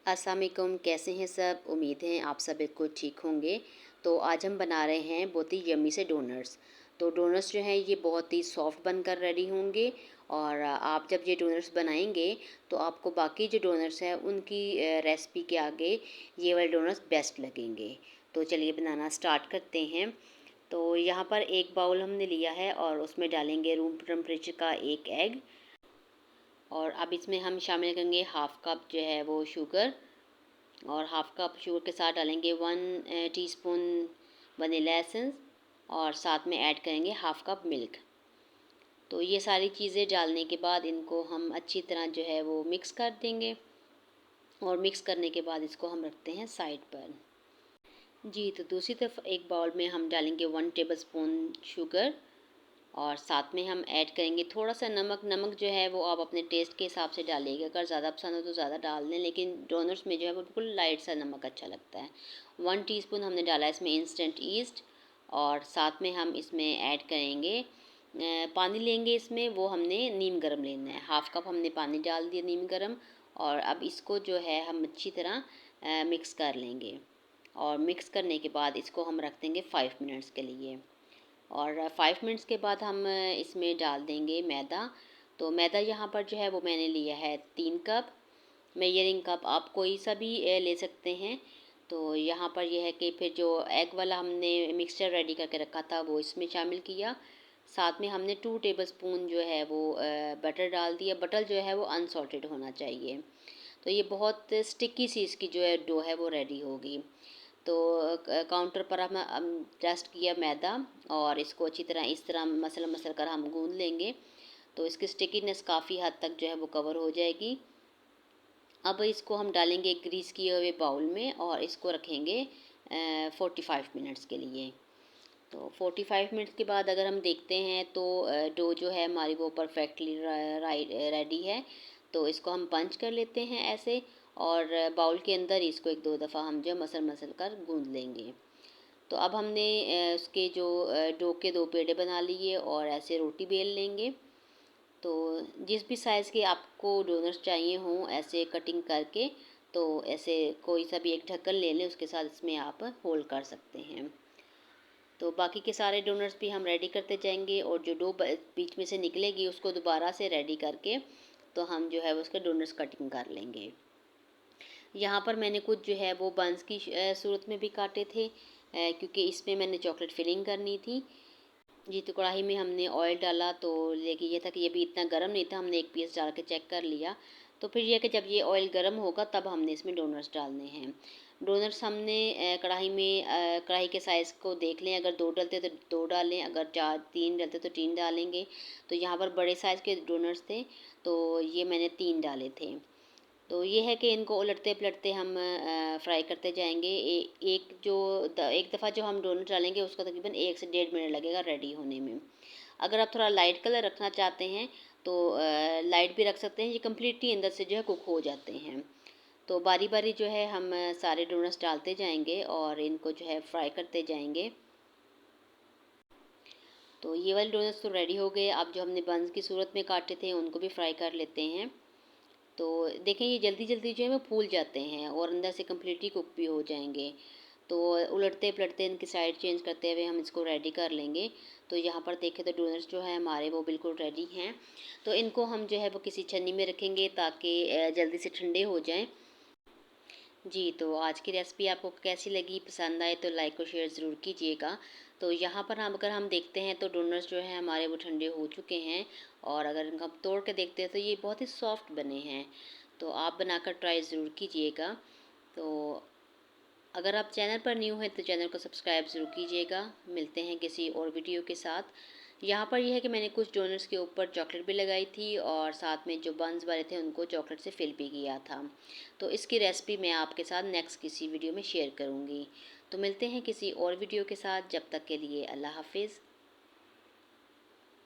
अस्सलाम वालेकुम, कैसे हैं सब। उम्मीद है आप सब बिल्कुल ठीक होंगे। तो आज हम बना रहे हैं बहुत ही यम्मी से डोनट्स। तो डोनट्स जो हैं ये बहुत ही सॉफ्ट बनकर रेडी होंगे। और आप जब ये डोनट्स बनाएंगे तो आपको बाकी जो डोनट्स हैं उनकी रेसिपी के आगे ये वाले डोनट्स बेस्ट लगेंगे। तो चलिए बनाना स्टार्ट करते हैं। तो यहाँ पर एक बाउल हमने लिया है और उसमें डालेंगे रूम टेम्परेचर का एक एग। और अब इसमें हम शामिल करेंगे हाफ़ कप जो है वो शुगर। और हाफ़ कप शुगर के साथ डालेंगे 1 टीस्पून वनीला एसेंस। और साथ में ऐड करेंगे हाफ़ कप मिल्क। तो ये सारी चीज़ें डालने के बाद इनको हम अच्छी तरह जो है वो मिक्स कर देंगे। और मिक्स करने के बाद इसको हम रखते हैं साइड पर। जी, तो दूसरी तरफ एक बाउल में हम डालेंगे 1 टेबलस्पून शुगर। और साथ में हम ऐड करेंगे थोड़ा सा नमक। नमक जो है वो आप अपने टेस्ट के हिसाब से डालिएगा, अगर ज़्यादा पसंद हो तो ज़्यादा डाल दें, लेकिन डोनट्स में जो है वो बिल्कुल लाइट सा नमक अच्छा लगता है। 1 टीस्पून हमने डाला है इसमें इंस्टेंट ईस्ट। और साथ में हम इसमें ऐड करेंगे पानी लेंगे इसमें, वो हमने नीम गर्म लेना है। हाफ़ कप हमने पानी डाल दिया नीम गर्म। और अब इसको जो है हम अच्छी तरह मिक्स कर लेंगे। और मिक्स करने के बाद इसको हम रख देंगे 5 मिनट्स के लिए। और 5 मिनट्स के बाद हम इसमें डाल देंगे मैदा। तो मैदा यहाँ पर जो है वो मैंने लिया है 3 कप। मेजरिंग कप आप कोई सा भी ले सकते हैं। तो यहाँ पर यह है कि फिर जो एग वाला हमने मिक्सचर रेडी करके रखा था वो इसमें शामिल किया। साथ में हमने 2 टेबलस्पून जो है वो बटर डाल दिया। बटर जो है वो अनसॉल्टेड होना चाहिए। तो ये बहुत स्टिकी सी इसकी जो है डो है वो रेडी होगी। तो काउंटर पर हम डस्ट किया मैदा। और इसको अच्छी तरह इस तरह मसल मसल कर हम गूंद लेंगे। तो इसकी स्टिकीनेस काफ़ी हद तक जो है वो कवर हो जाएगी। अब इसको हम डालेंगे एक ग्रीस किए हुए बाउल में और इसको रखेंगे 45 मिनट्स के लिए। तो 45 मिनट्स के बाद अगर हम देखते हैं तो डो जो है हमारी वो परफेक्टली रेडी है। तो इसको हम पंच कर लेते हैं ऐसे। और बाउल के अंदर इसको एक दो दफ़ा हम जो मसल मसल कर गूंद लेंगे। तो अब हमने उसके जो डो के 2 पेड़े बना लिए और ऐसे रोटी बेल लेंगे। तो जिस भी साइज़ के आपको डोनट्स चाहिए हों ऐसे कटिंग करके, तो ऐसे कोई सा भी एक ढक्कन ले लें, उसके साथ इसमें आप होल्ड कर सकते हैं। तो बाकी के सारे डोनट्स भी हम रेडी करते जाएंगे। और जो डो बीच में से निकलेगी उसको दोबारा से रेडी करके तो हम जो है उसके डोनट्स कटिंग कर लेंगे। यहाँ पर मैंने कुछ जो है वो बंस की सूरत में भी काटे थे, क्योंकि इसमें मैंने चॉकलेट फिलिंग करनी थी। जी, तो कढ़ाई में हमने ऑयल डाला। तो लेकिन ये था कि ये भी इतना गर्म नहीं था, हमने एक पीस डाल के चेक कर लिया। तो फिर यह कि जब ये ऑयल गर्म होगा तब हमने इसमें डोनट्स डालने हैं। डोनट्स हमने कढ़ाई के साइज़ को देख लें, अगर 2 डलते तो 2 डालें, अगर 3 डलते तो 3 डालेंगे। तो यहाँ पर बड़े साइज़ के डोनट्स थे तो ये मैंने 3 डाले थे। तो ये है कि इनको उलटते पलटते हम फ्राई करते जाएंगे। एक दफ़ा जो हम डोनट डालेंगे उसका तकरीबन 1 से 1.5 मिनट लगेगा रेडी होने में। अगर आप थोड़ा लाइट कलर रखना चाहते हैं तो लाइट भी रख सकते हैं, ये कम्प्लीटली अंदर से जो है कुक हो जाते हैं। तो बारी बारी जो है हम सारे डोनट्स डालते जाएंगे और इनको जो है फ्राई करते जाएंगे। तो ये वाले डोनट्स तो रेडी हो गए। अब जो हमने बंस की सूरत में काटे थे उनको भी फ्राई कर लेते हैं। तो देखें ये जल्दी जल्दी जो है वो फूल जाते हैं और अंदर से कम्प्लीटली कुक भी हो जाएंगे। तो उलटते पलटते इनकी साइड चेंज करते हुए हम इसको रेडी कर लेंगे। तो यहाँ पर देखें तो डोनट्स जो है हमारे वो बिल्कुल रेडी हैं। तो इनको हम जो है वो किसी छन्नी में रखेंगे ताकि जल्दी से ठंडे हो जाएं। जी, तो आज की रेसिपी आपको कैसी लगी, पसंद आए तो लाइक और शेयर ज़रूर कीजिएगा। तो यहाँ पर हम देखते हैं तो डोनट्स जो हैं हमारे वो ठंडे हो चुके हैं। और अगर इनको हम तोड़ के देखते हैं तो ये बहुत ही सॉफ्ट बने हैं। तो आप बनाकर ट्राई ज़रूर कीजिएगा। तो अगर आप चैनल पर न्यू हैं तो चैनल को सब्सक्राइब ज़रूर कीजिएगा। मिलते हैं किसी और वीडियो के साथ। यहाँ पर यह है कि मैंने कुछ डोनट्स के ऊपर चॉकलेट भी लगाई थी और साथ में जो बंस वाले थे उनको चॉकलेट से फिल भी किया था। तो इसकी रेसिपी मैं आपके साथ नेक्स्ट किसी वीडियो में शेयर करूँगी। तो मिलते हैं किसी और वीडियो के साथ, जब तक के लिए अल्लाह हाफिज़।